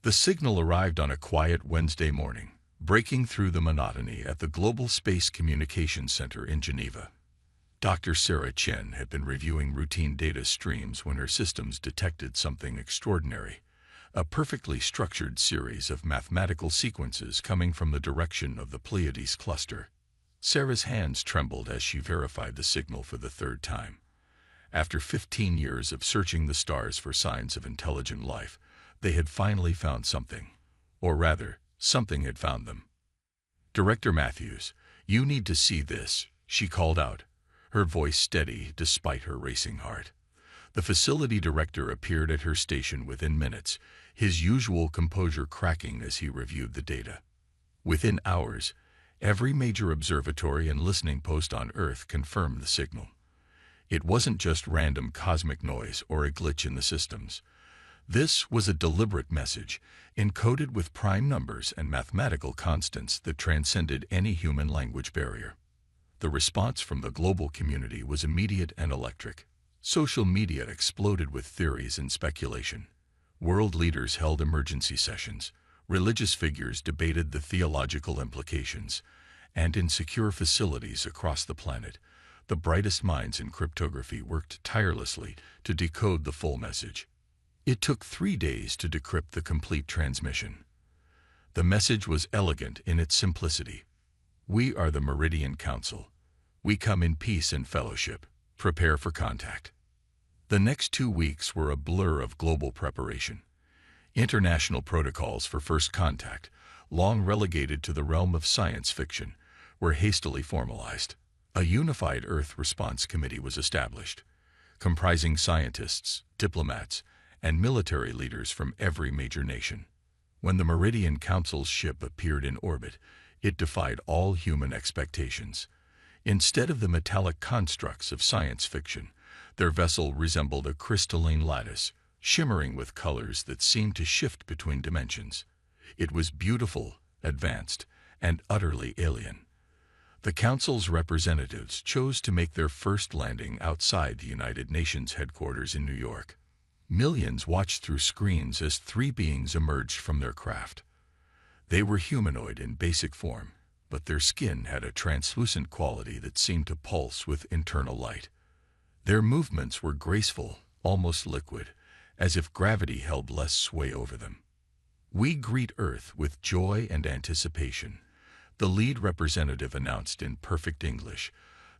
The signal arrived on a quiet Wednesday morning, breaking through the monotony at the Global Space Communications Center in Geneva. Dr. Sarah Chen had been reviewing routine data streams when her systems detected something extraordinary, a perfectly structured series of mathematical sequences coming from the direction of the Pleiades cluster. Sarah's hands trembled as she verified the signal for the third time. After 15 years of searching the stars for signs of intelligent life, they had finally found something. Or rather, something had found them. "Director Matthews, you need to see this," she called out, her voice steady despite her racing heart. The facility director appeared at her station within minutes, his usual composure cracking as he reviewed the data. Within hours, every major observatory and listening post on Earth confirmed the signal. It wasn't just random cosmic noise or a glitch in the systems. This was a deliberate message, encoded with prime numbers and mathematical constants that transcended any human language barrier. The response from the global community was immediate and electric. Social media exploded with theories and speculation. World leaders held emergency sessions, religious figures debated the theological implications, and in secure facilities across the planet, the brightest minds in cryptography worked tirelessly to decode the full message. It took 3 days to decrypt the complete transmission. The message was elegant in its simplicity. "We are the Meridian Council. We come in peace and fellowship. Prepare for contact." The next 2 weeks were a blur of global preparation. International protocols for first contact, long relegated to the realm of science fiction, were hastily formalized. A unified Earth Response Committee was established, comprising scientists, diplomats, and military leaders from every major nation. When the Meridian Council's ship appeared in orbit, it defied all human expectations. Instead of the metallic constructs of science fiction, their vessel resembled a crystalline lattice, shimmering with colors that seemed to shift between dimensions. It was beautiful, advanced, and utterly alien. The Council's representatives chose to make their first landing outside the United Nations headquarters in New York. Millions watched through screens as 3 beings emerged from their craft. They were humanoid in basic form, but their skin had a translucent quality that seemed to pulse with internal light. Their movements were graceful, almost liquid, as if gravity held less sway over them. "We greet Earth with joy and anticipation," the lead representative announced in perfect English,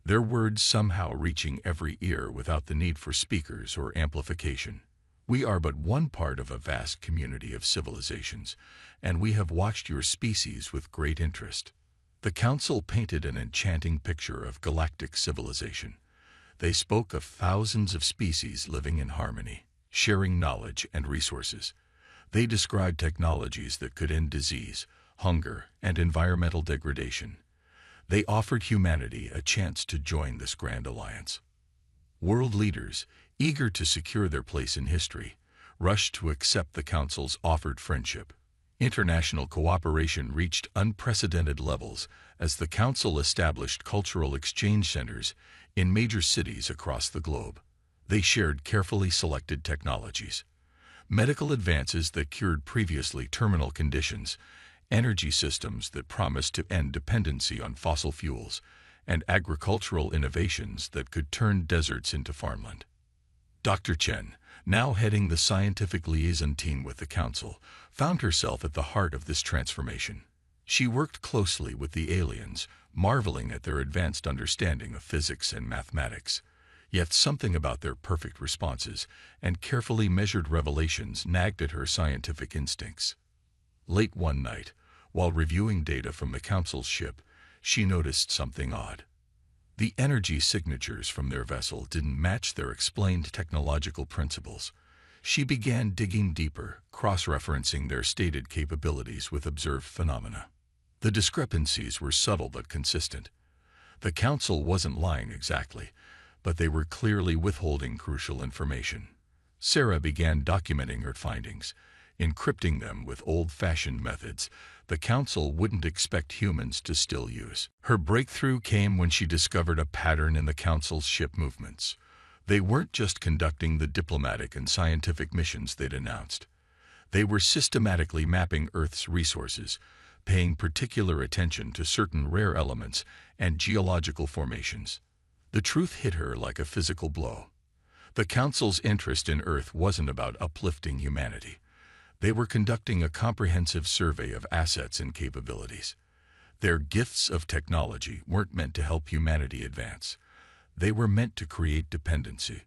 their words somehow reaching every ear without the need for speakers or amplification. "We are but one part of a vast community of civilizations, and we have watched your species with great interest." The Council painted an enchanting picture of galactic civilization. They spoke of thousands of species living in harmony, sharing knowledge and resources. They described technologies that could end disease, hunger, and environmental degradation. They offered humanity a chance to join this grand alliance. World leaders, eager to secure their place in history, rushed to accept the Council's offered friendship. International cooperation reached unprecedented levels as the Council established cultural exchange centers in major cities across the globe. They shared carefully selected technologies, medical advances that cured previously terminal conditions, energy systems that promised to end dependency on fossil fuels, and agricultural innovations that could turn deserts into farmland. Dr. Chen, now heading the scientific liaison team with the Council, found herself at the heart of this transformation. She worked closely with the aliens, marveling at their advanced understanding of physics and mathematics. Yet something about their perfect responses and carefully measured revelations nagged at her scientific instincts. Late one night, while reviewing data from the Council's ship, she noticed something odd. The energy signatures from their vessel didn't match their explained technological principles. She began digging deeper, cross-referencing their stated capabilities with observed phenomena. The discrepancies were subtle but consistent. The Council wasn't lying exactly, but they were clearly withholding crucial information. Sarah began documenting her findings, encrypting them with old-fashioned methods the Council wouldn't expect humans to still use. Her breakthrough came when she discovered a pattern in the Council's ship movements. They weren't just conducting the diplomatic and scientific missions they'd announced. They were systematically mapping Earth's resources, paying particular attention to certain rare elements and geological formations. The truth hit her like a physical blow. The Council's interest in Earth wasn't about uplifting humanity. They were conducting a comprehensive survey of assets and capabilities. Their gifts of technology weren't meant to help humanity advance. They were meant to create dependency.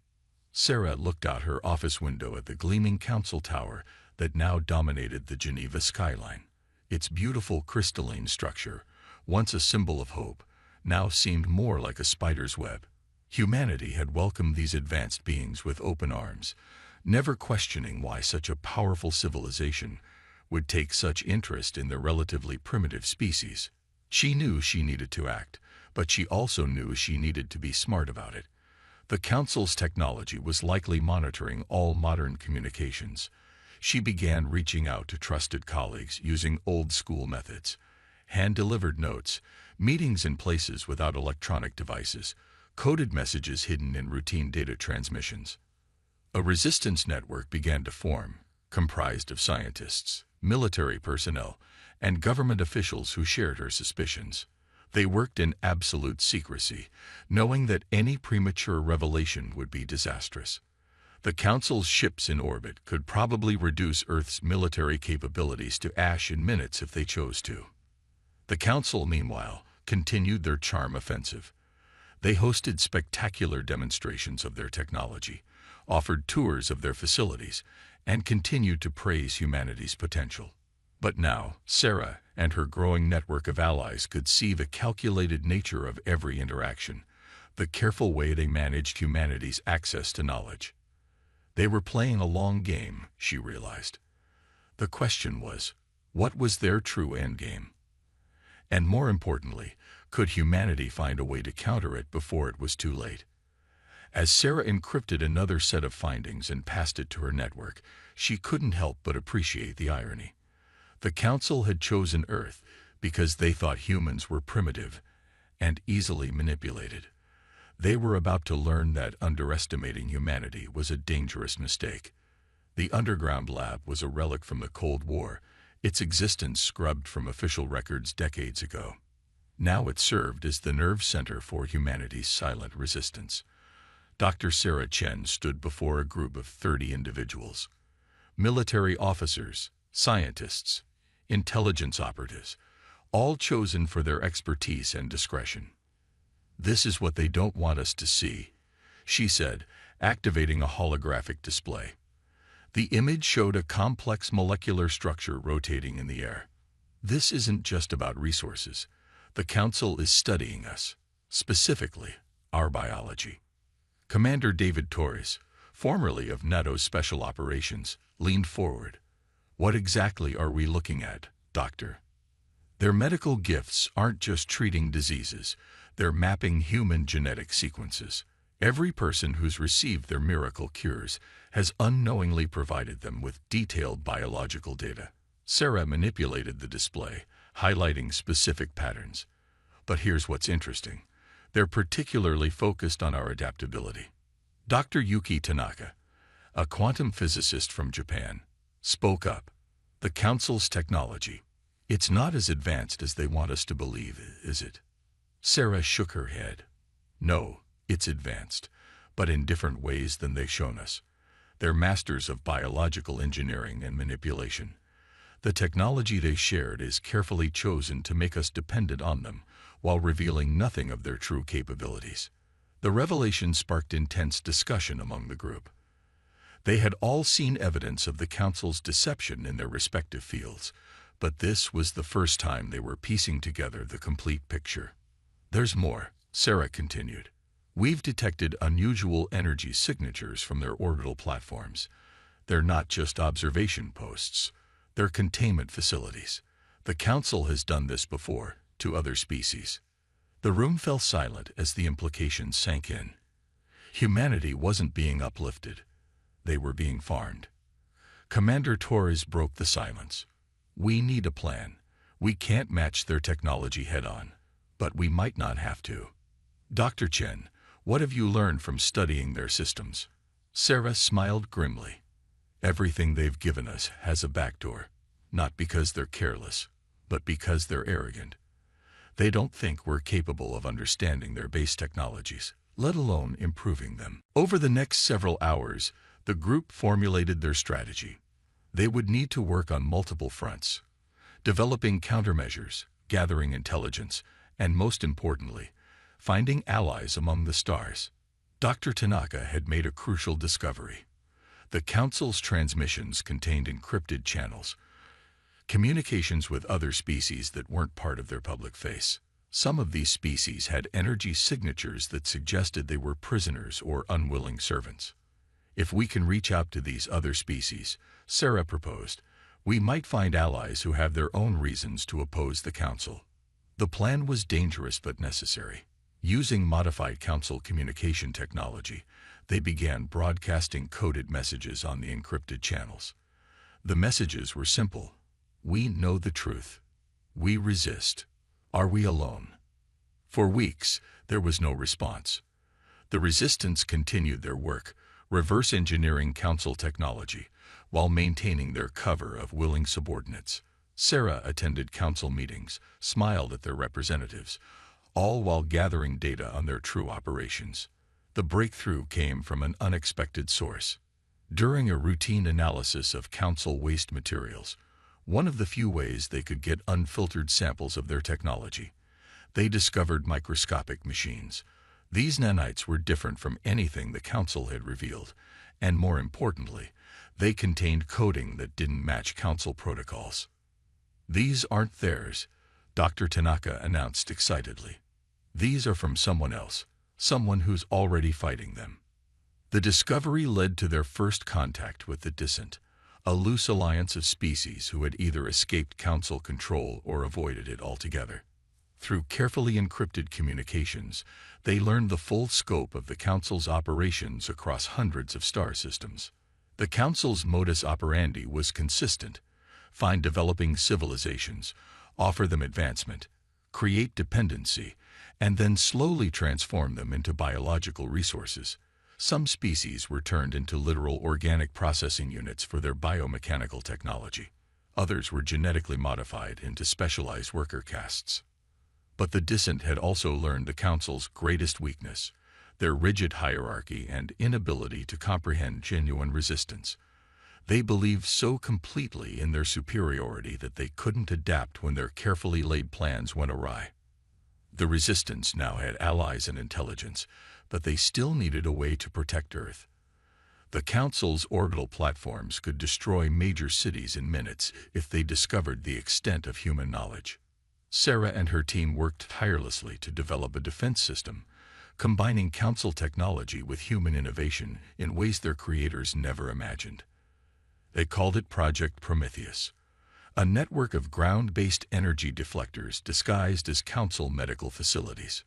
Sarah looked out her office window at the gleaming council tower that now dominated the Geneva skyline. Its beautiful crystalline structure, once a symbol of hope, now seemed more like a spider's web. Humanity had welcomed these advanced beings with open arms, never questioning why such a powerful civilization would take such interest in their relatively primitive species. She knew she needed to act, but she also knew she needed to be smart about it. The Council's technology was likely monitoring all modern communications. She began reaching out to trusted colleagues using old-school methods. Hand-delivered notes, meetings in places without electronic devices, coded messages hidden in routine data transmissions. A resistance network began to form, comprised of scientists, military personnel, and government officials who shared her suspicions. They worked in absolute secrecy, knowing that any premature revelation would be disastrous. The Council's ships in orbit could probably reduce Earth's military capabilities to ash in minutes if they chose to. The Council, meanwhile, continued their charm offensive. They hosted spectacular demonstrations of their technology, offered tours of their facilities, and continued to praise humanity's potential. But now, Sarah and her growing network of allies could see the calculated nature of every interaction, the careful way they managed humanity's access to knowledge. They were playing a long game, she realized. The question was, what was their true endgame? And more importantly, could humanity find a way to counter it before it was too late? As Sarah encrypted another set of findings and passed it to her network, she couldn't help but appreciate the irony. The Council had chosen Earth because they thought humans were primitive and easily manipulated. They were about to learn that underestimating humanity was a dangerous mistake. The underground lab was a relic from the Cold War, its existence scrubbed from official records decades ago. Now it served as the nerve center for humanity's silent resistance. Dr. Sarah Chen stood before a group of 30 individuals. Military officers, scientists, intelligence operatives, all chosen for their expertise and discretion. "This is what they don't want us to see," she said, activating a holographic display. The image showed a complex molecular structure rotating in the air. "This isn't just about resources. The Council is studying us, specifically our biology." Commander David Torres, formerly of NATO's Special Operations, leaned forward. "What exactly are we looking at, Doctor?" "Their medical gifts aren't just treating diseases. They're mapping human genetic sequences. Every person who's received their miracle cures has unknowingly provided them with detailed biological data." Sarah manipulated the display, highlighting specific patterns. "But here's what's interesting. They're particularly focused on our adaptability." Dr. Yuki Tanaka, a quantum physicist from Japan, spoke up. "The Council's technology. It's not as advanced as they want us to believe, is it?" Sarah shook her head. "No, it's advanced, but in different ways than they've shown us. They're masters of biological engineering and manipulation. The technology they shared is carefully chosen to make us dependent on them, while revealing nothing of their true capabilities." The revelation sparked intense discussion among the group. They had all seen evidence of the Council's deception in their respective fields, but this was the first time they were piecing together the complete picture. "There's more," Sarah continued. "We've detected unusual energy signatures from their orbital platforms. They're not just observation posts. They're containment facilities. The Council has done this before, to other species." The room fell silent as the implications sank in. Humanity wasn't being uplifted. They were being farmed. Commander Torres broke the silence. "We need a plan. We can't match their technology head-on, but we might not have to." "Dr. Chen, what have you learned from studying their systems?" Sarah smiled grimly. Everything they've given us has a backdoor, not because they're careless, but because they're arrogant. They don't think we're capable of understanding their base technologies, let alone improving them. Over the next several hours, the group formulated their strategy. They would need to work on multiple fronts, developing countermeasures, gathering intelligence, and most importantly, finding allies among the stars. Dr. Tanaka had made a crucial discovery. The Council's transmissions contained encrypted channels, communications with other species that weren't part of their public face. Some of these species had energy signatures that suggested they were prisoners or unwilling servants. If we can reach out to these other species, Sarah proposed, we might find allies who have their own reasons to oppose the Council. The plan was dangerous but necessary. Using modified Council communication technology, they began broadcasting coded messages on the encrypted channels. The messages were simple. We know the truth. We resist. Are we alone? For weeks, there was no response. The resistance continued their work, reverse engineering Council technology, while maintaining their cover of willing subordinates. Sarah attended Council meetings, smiled at their representatives, all while gathering data on their true operations. The breakthrough came from an unexpected source. During a routine analysis of Council waste materials, one of the few ways they could get unfiltered samples of their technology, they discovered microscopic machines. These nanites were different from anything the Council had revealed, and more importantly, they contained coding that didn't match Council protocols. These aren't theirs, Dr. Tanaka announced excitedly. These are from someone else, someone who's already fighting them. The discovery led to their first contact with the Dissent, a loose alliance of species who had either escaped Council control or avoided it altogether. Through carefully encrypted communications, they learned the full scope of the Council's operations across hundreds of star systems. The Council's modus operandi was consistent: find developing civilizations, offer them advancement, create dependency, and then slowly transform them into biological resources. Some species were turned into literal organic processing units for their biomechanical technology. Others were genetically modified into specialized worker castes. But the Dissent had also learned the Council's greatest weakness: their rigid hierarchy and inability to comprehend genuine resistance. They believed so completely in their superiority that they couldn't adapt when their carefully laid plans went awry. The Resistance now had allies and intelligence, but they still needed a way to protect Earth. The Council's orbital platforms could destroy major cities in minutes if they discovered the extent of human knowledge. Sarah and her team worked tirelessly to develop a defense system, combining Council technology with human innovation in ways their creators never imagined. They called it Project Prometheus, a network of ground-based energy deflectors disguised as Council medical facilities.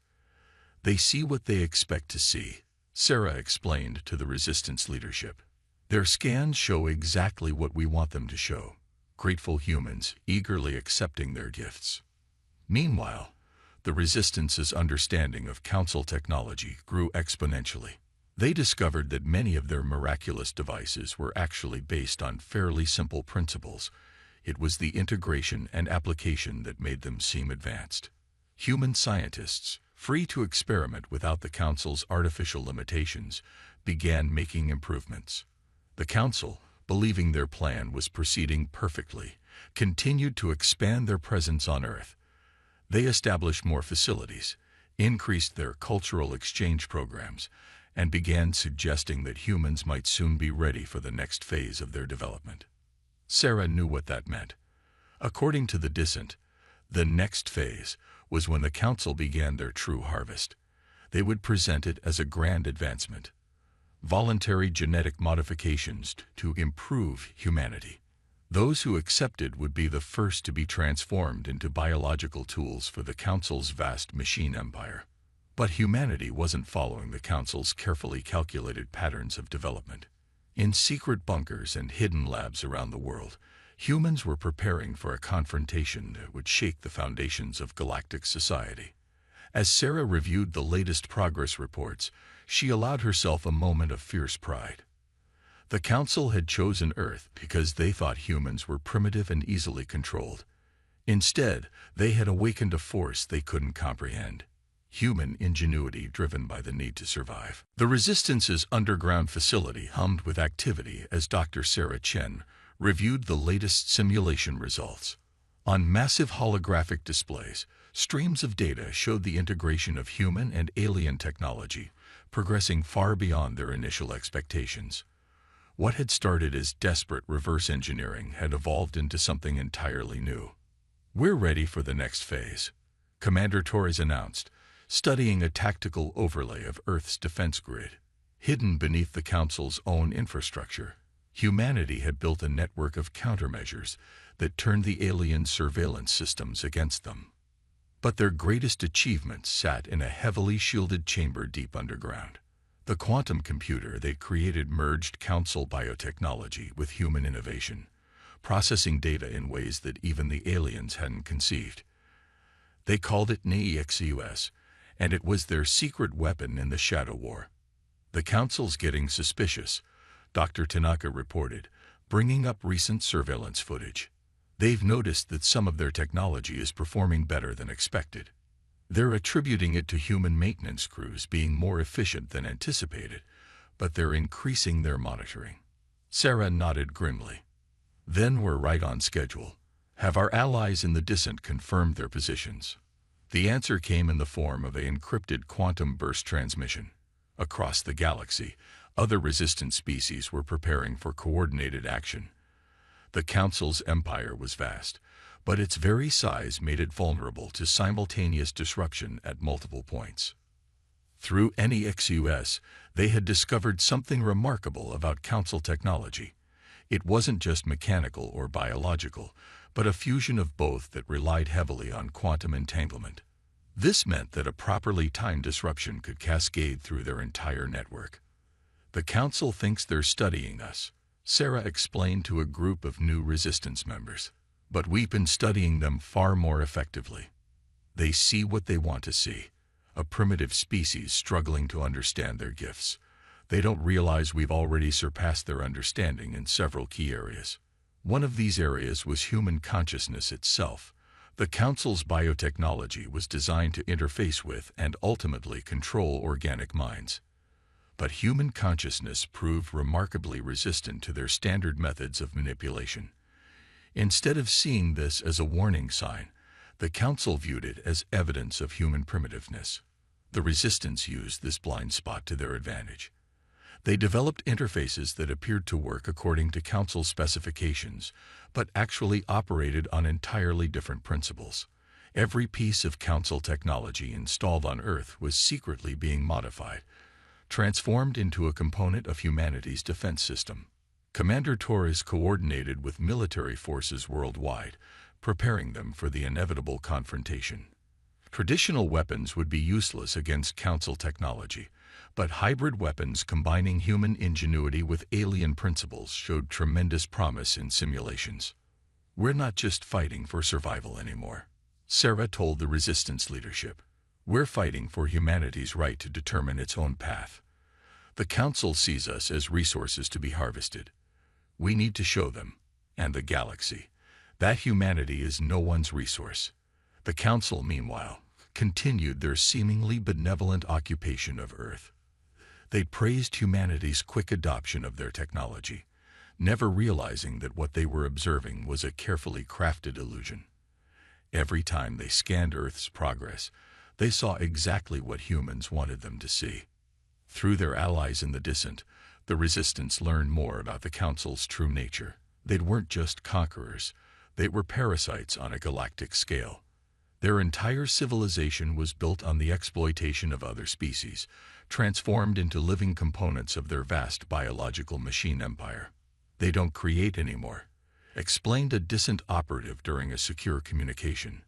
They see what they expect to see, Sarah explained to the Resistance leadership. Their scans show exactly what we want them to show: grateful humans eagerly accepting their gifts. Meanwhile, the Resistance's understanding of Council technology grew exponentially. They discovered that many of their miraculous devices were actually based on fairly simple principles. It was the integration and application that made them seem advanced. Human scientists, free to experiment without the Council's artificial limitations, began making improvements. The Council, believing their plan was proceeding perfectly, continued to expand their presence on Earth. They established more facilities, increased their cultural exchange programs, and began suggesting that humans might soon be ready for the next phase of their development. Sarah knew what that meant. According to the Dissent, the next phase was when the Council began their true harvest. They would present it as a grand advancement: voluntary genetic modifications to improve humanity. Those who accepted would be the first to be transformed into biological tools for the Council's vast machine empire. But humanity wasn't following the Council's carefully calculated patterns of development. In secret bunkers and hidden labs around the world, humans were preparing for a confrontation that would shake the foundations of galactic society. As Sarah reviewed the latest progress reports, she allowed herself a moment of fierce pride. The Council had chosen Earth because they thought humans were primitive and easily controlled. Instead, they had awakened a force they couldn't comprehend. Human ingenuity driven by the need to survive. The Resistance's underground facility hummed with activity as Dr. Sarah Chen reviewed the latest simulation results. On massive holographic displays, streams of data showed the integration of human and alien technology, progressing far beyond their initial expectations. What had started as desperate reverse engineering had evolved into something entirely new. "We're ready for the next phase," Commander Torres announced, studying a tactical overlay of Earth's defense grid. Hidden beneath the Council's own infrastructure, humanity had built a network of countermeasures that turned the alien surveillance systems against them. But their greatest achievements sat in a heavily shielded chamber deep underground. The quantum computer they'd created merged Council biotechnology with human innovation, processing data in ways that even the aliens hadn't conceived. They called it NEXUS, and it was their secret weapon in the Shadow War. "The Council's getting suspicious," Dr. Tanaka reported, bringing up recent surveillance footage. "They've noticed that some of their technology is performing better than expected. They're attributing it to human maintenance crews being more efficient than anticipated, but they're increasing their monitoring." Sarah nodded grimly. "Then we're right on schedule. Have our allies in the Descent confirmed their positions?" The answer came in the form of an encrypted quantum burst transmission. Across the galaxy, other resistant species were preparing for coordinated action. The Council's empire was vast, but its very size made it vulnerable to simultaneous disruption at multiple points. Through NEXUS, they had discovered something remarkable about Council technology. It wasn't just mechanical or biological, but a fusion of both that relied heavily on quantum entanglement. This meant that a properly timed disruption could cascade through their entire network. "The Council thinks they're studying us," Sarah explained to a group of new Resistance members. "But we've been studying them far more effectively. They see what they want to see, a primitive species struggling to understand their gifts. They don't realize we've already surpassed their understanding in several key areas. One of these areas was human consciousness itself. The Council's biotechnology was designed to interface with and ultimately control organic minds. But human consciousness proved remarkably resistant to their standard methods of manipulation. Instead of seeing this as a warning sign, the Council viewed it as evidence of human primitiveness. The Resistance used this blind spot to their advantage. They developed interfaces that appeared to work according to Council specifications, but actually operated on entirely different principles. Every piece of Council technology installed on Earth was secretly being modified, transformed into a component of humanity's defense system. Commander Torres coordinated with military forces worldwide, preparing them for the inevitable confrontation. Traditional weapons would be useless against Council technology, but hybrid weapons combining human ingenuity with alien principles showed tremendous promise in simulations. "We're not just fighting for survival anymore," Sarah told the Resistance leadership. "We're fighting for humanity's right to determine its own path. The Council sees us as resources to be harvested. We need to show them, and the galaxy, that humanity is no one's resource." The Council, meanwhile, continued their seemingly benevolent occupation of Earth. They praised humanity's quick adoption of their technology, never realizing that what they were observing was a carefully crafted illusion. Every time they scanned Earth's progress, they saw exactly what humans wanted them to see. Through their allies in the Descent, the Resistance learned more about the Council's true nature. They weren't just conquerors, they were parasites on a galactic scale. Their entire civilization was built on the exploitation of other species, transformed into living components of their vast biological machine empire. "They don't create anymore," explained a Descent operative during a secure communication.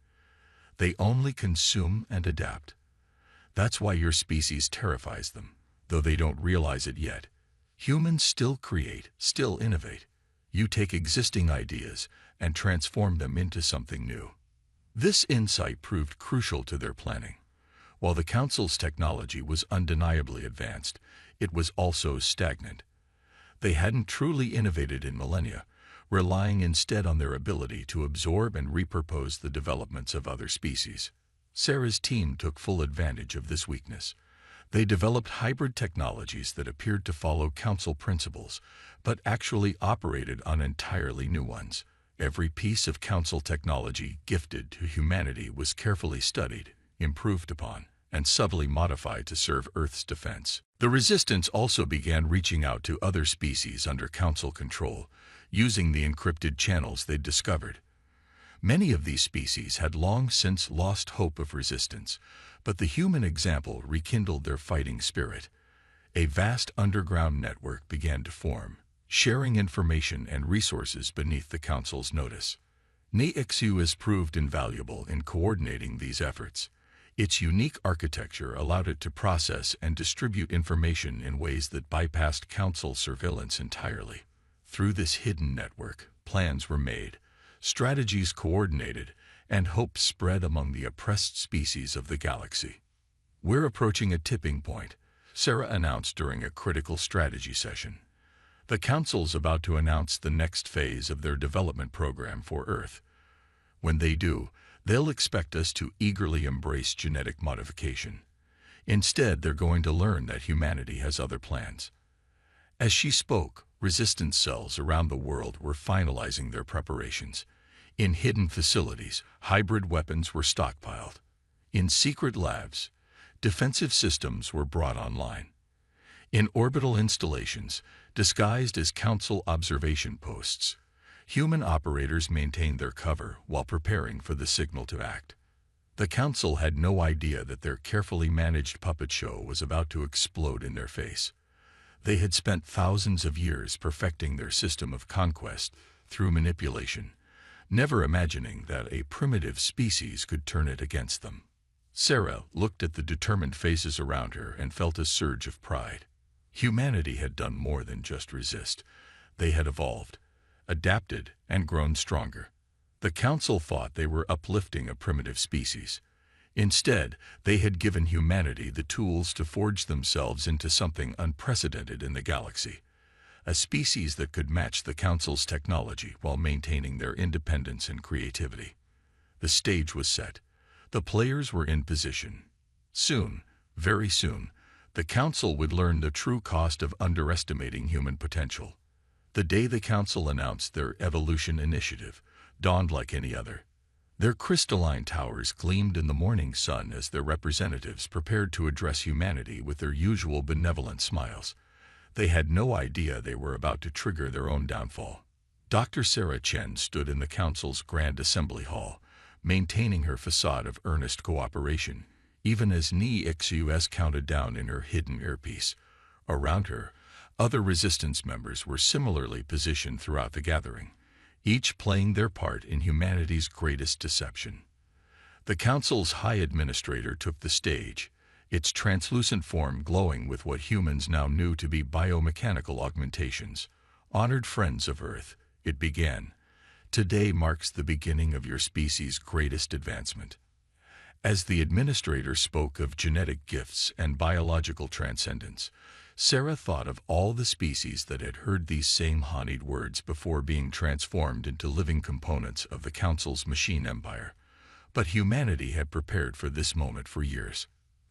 "They only consume and adapt. That's why your species terrifies them, though they don't realize it yet. Humans still create, still innovate. You take existing ideas and transform them into something new." This insight proved crucial to their planning. While the Council's technology was undeniably advanced, it was also stagnant. They hadn't truly innovated in millennia, relying instead on their ability to absorb and repurpose the developments of other species. Sarah's team took full advantage of this weakness. They developed hybrid technologies that appeared to follow council principles, but actually operated on entirely new ones. Every piece of council technology gifted to humanity was carefully studied, improved upon, and subtly modified to serve Earth's defense. The Resistance also began reaching out to other species under council control, using the encrypted channels they'd discovered. Many of these species had long since lost hope of resistance, but the human example rekindled their fighting spirit. A vast underground network began to form, sharing information and resources beneath the Council's notice. NEXU has proved invaluable in coordinating these efforts. Its unique architecture allowed it to process and distribute information in ways that bypassed Council surveillance entirely. Through this hidden network, plans were made, strategies coordinated, and hope spread among the oppressed species of the galaxy. "We're approaching a tipping point," Sarah announced during a critical strategy session. "The Council's about to announce the next phase of their development program for Earth. When they do, they'll expect us to eagerly embrace genetic modification. Instead, they're going to learn that humanity has other plans." As she spoke, resistance cells around the world were finalizing their preparations. In hidden facilities, hybrid weapons were stockpiled. In secret labs, defensive systems were brought online. In orbital installations, disguised as Council observation posts, human operators maintained their cover while preparing for the signal to act. The Council had no idea that their carefully managed puppet show was about to explode in their face. They had spent thousands of years perfecting their system of conquest through manipulation, never imagining that a primitive species could turn it against them. Sarah looked at the determined faces around her and felt a surge of pride. Humanity had done more than just resist. They had evolved, adapted, and grown stronger. The Council thought they were uplifting a primitive species. Instead, they had given humanity the tools to forge themselves into something unprecedented in the galaxy, a species that could match the Council's technology while maintaining their independence and creativity. The stage was set. The players were in position. Soon, very soon, the Council would learn the true cost of underestimating human potential. The day the Council announced their evolution initiative dawned like any other. Their crystalline towers gleamed in the morning sun as their representatives prepared to address humanity with their usual benevolent smiles. They had no idea they were about to trigger their own downfall. Dr. Sarah Chen stood in the Council's Grand Assembly Hall, maintaining her facade of earnest cooperation, even as NEXUS counted down in her hidden earpiece. Around her, other resistance members were similarly positioned throughout the gathering, each playing their part in humanity's greatest deception. The Council's High Administrator took the stage, its translucent form glowing with what humans now knew to be biomechanical augmentations. "Honored friends of Earth," it began, "today marks the beginning of your species' greatest advancement." As the Administrator spoke of genetic gifts and biological transcendence, Sarah thought of all the species that had heard these same honeyed words before being transformed into living components of the Council's machine empire. But humanity had prepared for this moment for years.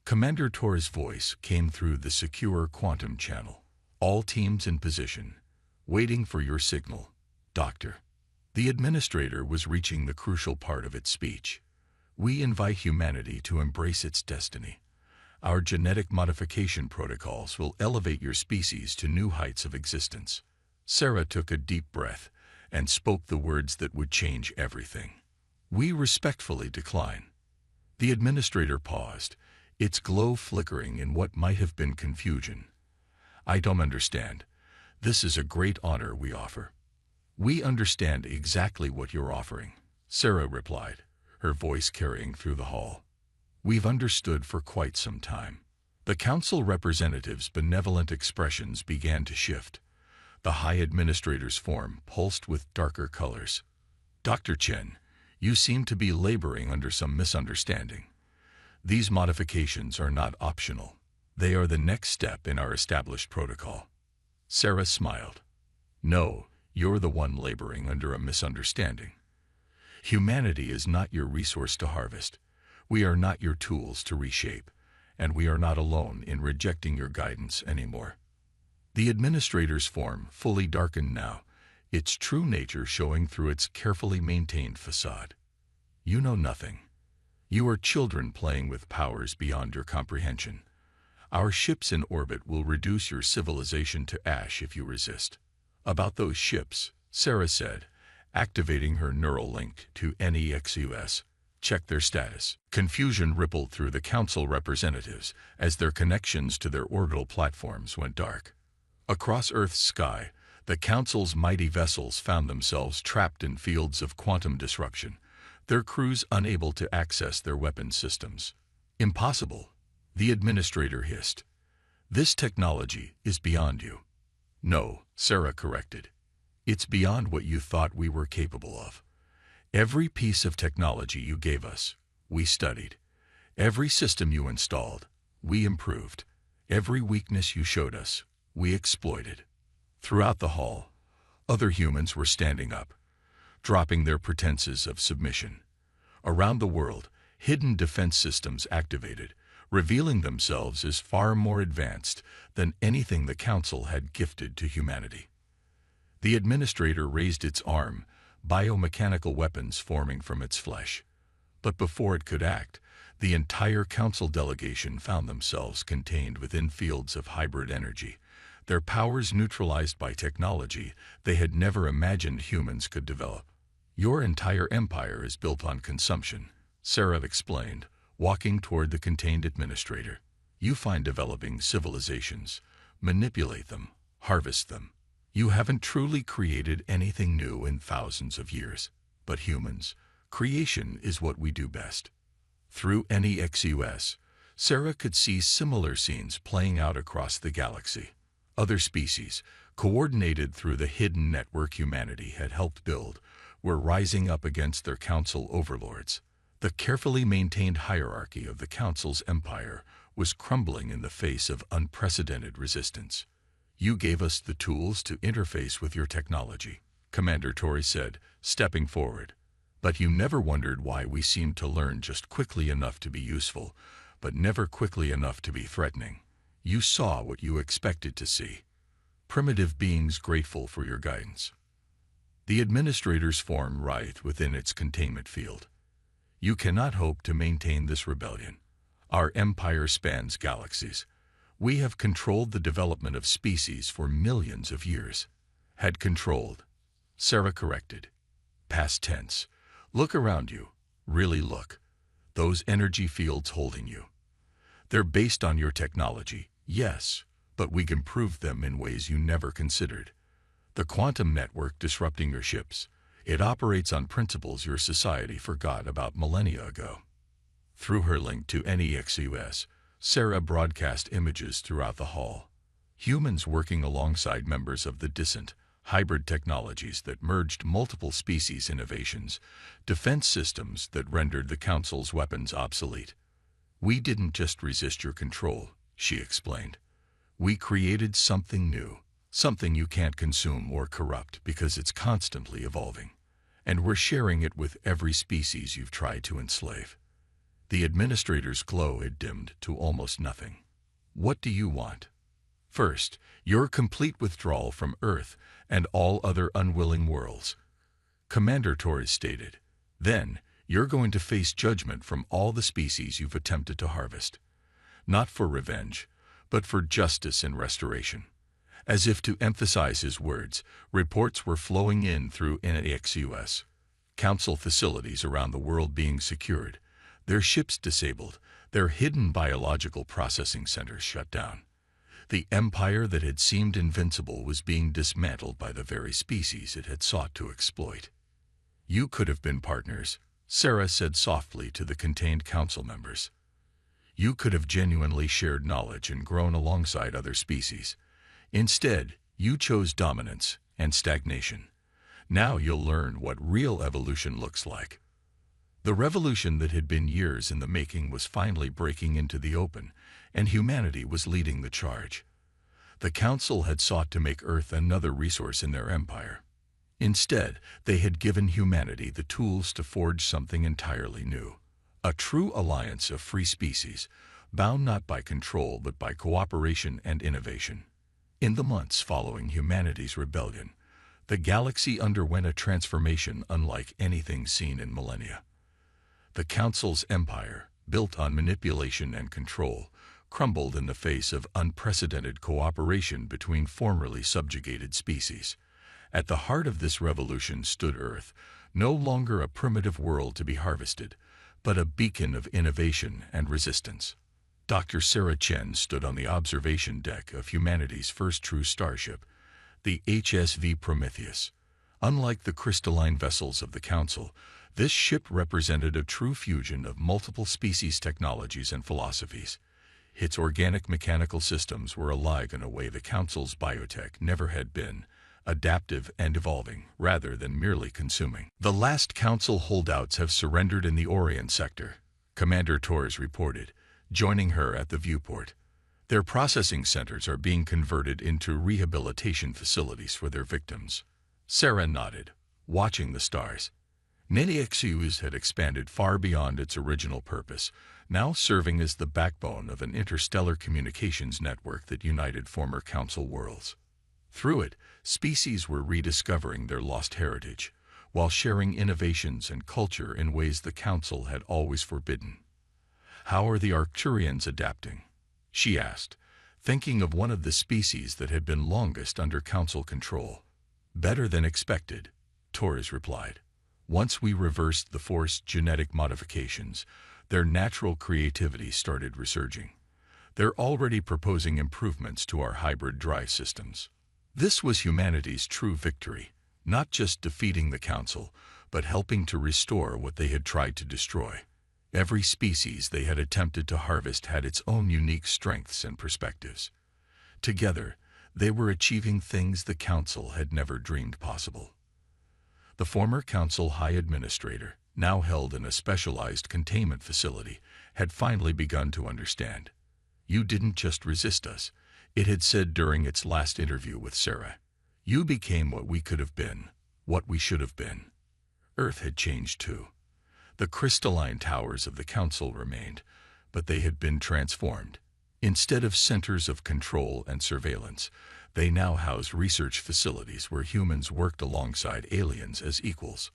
Commander Tor's voice came through the secure quantum channel. "All teams in position, waiting for your signal, Doctor." The Administrator was reaching the crucial part of its speech. "We invite humanity to embrace its destiny. Our genetic modification protocols will elevate your species to new heights of existence." Sarah took a deep breath and spoke the words that would change everything. "We respectfully decline." The Administrator paused, its glow flickering in what might have been confusion. "I don't understand. This is a great honor we offer." "We understand exactly what you're offering," Sarah replied, her voice carrying through the hall. "We've understood for quite some time." The Council representatives' benevolent expressions began to shift. The High Administrator's form pulsed with darker colors. "Dr. Chen, you seem to be laboring under some misunderstanding. These modifications are not optional. They are the next step in our established protocol." Sarah smiled. No, you're the one laboring under a misunderstanding. Humanity is not your resource to harvest. We are not your tools to reshape, and we are not alone in rejecting your guidance anymore. The administrator's form fully darkened now, its true nature showing through its carefully maintained facade. You know nothing. You are children playing with powers beyond your comprehension. Our ships in orbit will reduce your civilization to ash if you resist. About those ships, Sarah said, activating her neural link to NEXUS. Check their status. Confusion rippled through the council representatives as their connections to their orbital platforms went dark. Across Earth's sky, the council's mighty vessels found themselves trapped in fields of quantum disruption, their crews unable to access their weapon systems. Impossible, the administrator hissed. This technology is beyond you. No, Sarah corrected. It's beyond what you thought we were capable of. Every piece of technology you gave us, we studied. Every system you installed, we improved. Every weakness you showed us, we exploited. Throughout the hall, other humans were standing up, dropping their pretenses of submission. Around the world, hidden defense systems activated, revealing themselves as far more advanced than anything the Council had gifted to humanity. The administrator raised its arm, biomechanical weapons forming from its flesh. But before it could act, the entire Council delegation found themselves contained within fields of hybrid energy, their powers neutralized by technology they had never imagined humans could develop. Your entire empire is built on consumption, Sarah explained, walking toward the contained administrator. You find developing civilizations, manipulate them, harvest them. You haven't truly created anything new in thousands of years. But humans, creation is what we do best. Through NEXUS, Sarah could see similar scenes playing out across the galaxy. Other species, coordinated through the hidden network humanity had helped build, were rising up against their council overlords. The carefully maintained hierarchy of the council's empire was crumbling in the face of unprecedented resistance. You gave us the tools to interface with your technology, Commander Torres said, stepping forward. But you never wondered why we seemed to learn just quickly enough to be useful, but never quickly enough to be threatening. You saw what you expected to see. Primitive beings grateful for your guidance. The administrator's form writhed within its containment field. You cannot hope to maintain this rebellion. Our empire spans galaxies. We have controlled the development of species for millions of years. Had controlled. Sarah corrected. Past tense. Look around you. Really look. Those energy fields holding you. They're based on your technology, yes, but we can prove them in ways you never considered. The quantum network disrupting your ships, it operates on principles your society forgot about millennia ago. Through her link to NEXUS, Sarah broadcast images throughout the hall. Humans working alongside members of the Dissent, hybrid technologies that merged multiple species innovations, defense systems that rendered the Council's weapons obsolete. We didn't just resist your control, she explained. We created something new, something you can't consume or corrupt because it's constantly evolving. And we're sharing it with every species you've tried to enslave. The administrator's glow had dimmed to almost nothing. What do you want? First, your complete withdrawal from Earth and all other unwilling worlds, Commander Torres stated. Then, you're going to face judgment from all the species you've attempted to harvest. Not for revenge, but for justice and restoration. As if to emphasize his words, reports were flowing in through NEXUS. Council facilities around the world being secured, their ships disabled, their hidden biological processing centers shut down. The empire that had seemed invincible was being dismantled by the very species it had sought to exploit. You could have been partners, Sarah said softly to the contained council members. You could have genuinely shared knowledge and grown alongside other species. Instead, you chose dominance and stagnation. Now you'll learn what real evolution looks like. The revolution that had been years in the making was finally breaking into the open, and humanity was leading the charge. The Council had sought to make Earth another resource in their empire. Instead, they had given humanity the tools to forge something entirely new. A true alliance of free species, bound not by control but by cooperation and innovation. In the months following humanity's rebellion, the galaxy underwent a transformation unlike anything seen in millennia. The Council's empire, built on manipulation and control, crumbled in the face of unprecedented cooperation between formerly subjugated species. At the heart of this revolution stood Earth, no longer a primitive world to be harvested, but a beacon of innovation and resistance. Dr. Sarah Chen stood on the observation deck of humanity's first true starship, the HSV Prometheus. Unlike the crystalline vessels of the Council, this ship represented a true fusion of multiple species technologies and philosophies. Its organic mechanical systems were alive in a way the Council's biotech never had been, adaptive and evolving, rather than merely consuming. The last Council holdouts have surrendered in the Orient sector, Commander Torres reported, joining her at the viewport. Their processing centers are being converted into rehabilitation facilities for their victims. Sarah nodded, watching the stars. Nexus had expanded far beyond its original purpose, now serving as the backbone of an interstellar communications network that united former Council worlds. Through it, species were rediscovering their lost heritage, while sharing innovations and culture in ways the Council had always forbidden. "How are the Arcturians adapting?" she asked, thinking of one of the species that had been longest under Council control. "Better than expected," Torres replied. "Once we reversed the forced genetic modifications, their natural creativity started resurging. They're already proposing improvements to our hybrid drive systems." This was humanity's true victory, not just defeating the Council, but helping to restore what they had tried to destroy. Every species they had attempted to harvest had its own unique strengths and perspectives. Together, they were achieving things the Council had never dreamed possible. The former Council High Administrator, now held in a specialized containment facility, had finally begun to understand. "You didn't just resist us," it had said during its last interview with Sarah. "You became what we could have been, what we should have been." Earth had changed too. The crystalline towers of the Council remained, but they had been transformed. Instead of centers of control and surveillance, they now housed research facilities where humans worked alongside aliens as equals.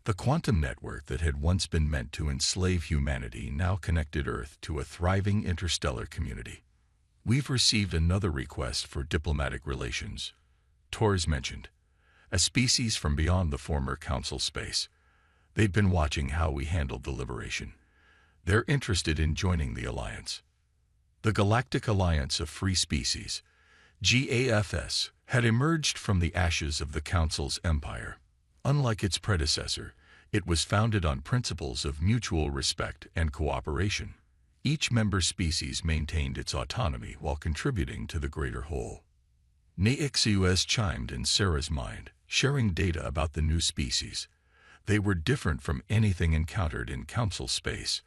The quantum network that had once been meant to enslave humanity now connected Earth to a thriving interstellar community. "We've received another request for diplomatic relations," Torres mentioned. "A species from beyond the former Council space. They'd been watching how we handled the liberation. They're interested in joining the Alliance." The Galactic Alliance of Free Species, GAFS, had emerged from the ashes of the Council's empire. Unlike its predecessor, it was founded on principles of mutual respect and cooperation. Each member species maintained its autonomy while contributing to the greater whole. Nexus chimed in Sarah's mind, sharing data about the new species. They were different from anything encountered in Council space,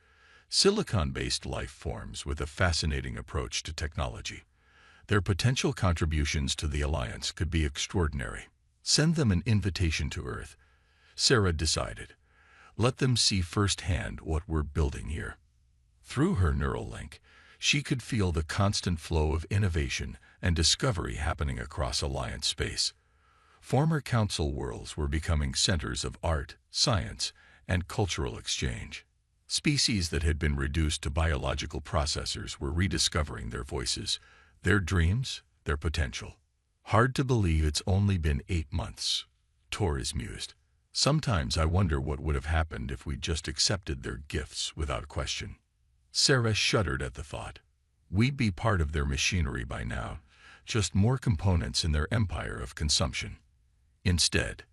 silicon-based life forms with a fascinating approach to technology. Their potential contributions to the Alliance could be extraordinary. Send them an invitation to Earth, Sarah decided. Let them see firsthand what we're building here. Through her neural link, she could feel the constant flow of innovation and discovery happening across Alliance space. Former Council worlds were becoming centers of art, science, and cultural exchange. Species that had been reduced to biological processors were rediscovering their voices, their dreams, their potential. "Hard to believe it's only been 8 months, Torres mused. "Sometimes I wonder what would have happened if we just accepted their gifts without question." Sarah shuddered at the thought. "We'd be part of their machinery by now, just more components in their empire of consumption." Instead,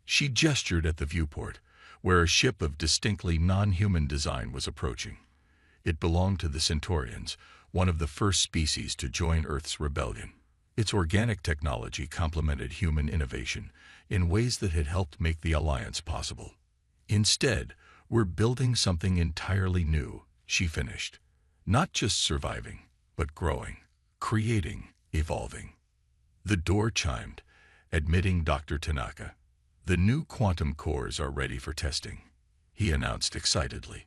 she gestured at the viewport, where a ship of distinctly non-human design was approaching. It belonged to the Centaurians, one of the first species to join Earth's rebellion. Its organic technology complemented human innovation in ways that had helped make the Alliance possible. "Instead, we're building something entirely new," she finished. "Not just surviving, but growing, creating, evolving." The door chimed, admitting Dr. Tanaka. "The new quantum cores are ready for testing," he announced excitedly.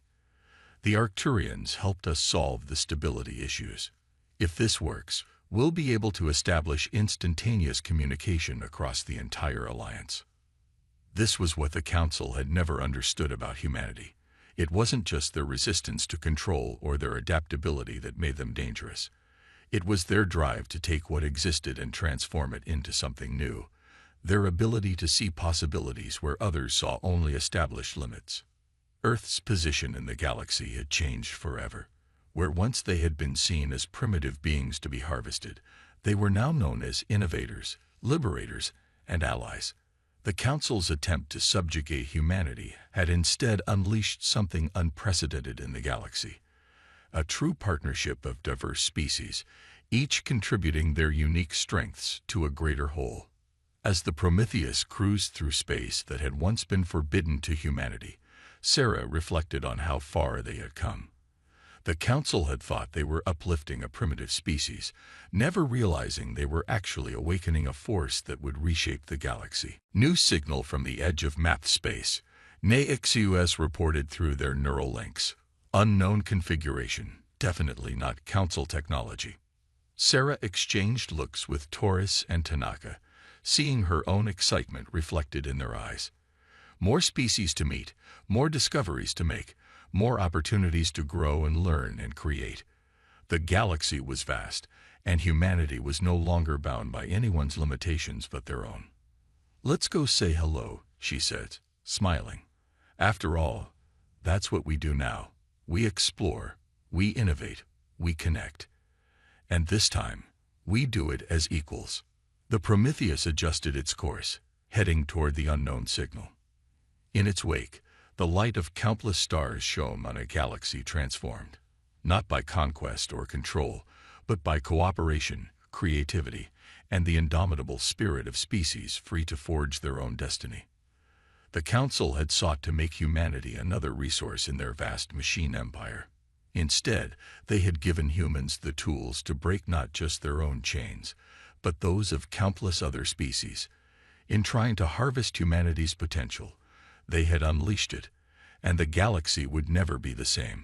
"The Arcturians helped us solve the stability issues. If this works, we'll be able to establish instantaneous communication across the entire alliance." This was what the Council had never understood about humanity. It wasn't just their resistance to control or their adaptability that made them dangerous. It was their drive to take what existed and transform it into something new, their ability to see possibilities where others saw only established limits. Earth's position in the galaxy had changed forever. Where once they had been seen as primitive beings to be harvested, they were now known as innovators, liberators, and allies. The Council's attempt to subjugate humanity had instead unleashed something unprecedented in the galaxy. A true partnership of diverse species, each contributing their unique strengths to a greater whole. As the Prometheus cruised through space that had once been forbidden to humanity, Sarah reflected on how far they had come. The Council had thought they were uplifting a primitive species, never realizing they were actually awakening a force that would reshape the galaxy. New signal from the edge of mapped space. NAXUS reported through their neural links. Unknown configuration, definitely not Council technology. Sarah exchanged looks with Taurus and Tanaka, seeing her own excitement reflected in their eyes. More species to meet, more discoveries to make, more opportunities to grow and learn and create. The galaxy was vast, and humanity was no longer bound by anyone's limitations but their own. "Let's go say hello," she said, smiling. "After all, that's what we do now. We explore, we innovate, we connect. And this time, we do it as equals." The Prometheus adjusted its course, heading toward the unknown signal. In its wake, the light of countless stars shone on a galaxy transformed, not by conquest or control, but by cooperation, creativity, and the indomitable spirit of species free to forge their own destiny. The Council had sought to make humanity another resource in their vast machine empire. Instead, they had given humans the tools to break not just their own chains, but those of countless other species. In trying to harvest humanity's potential, they had unleashed it, and the galaxy would never be the same.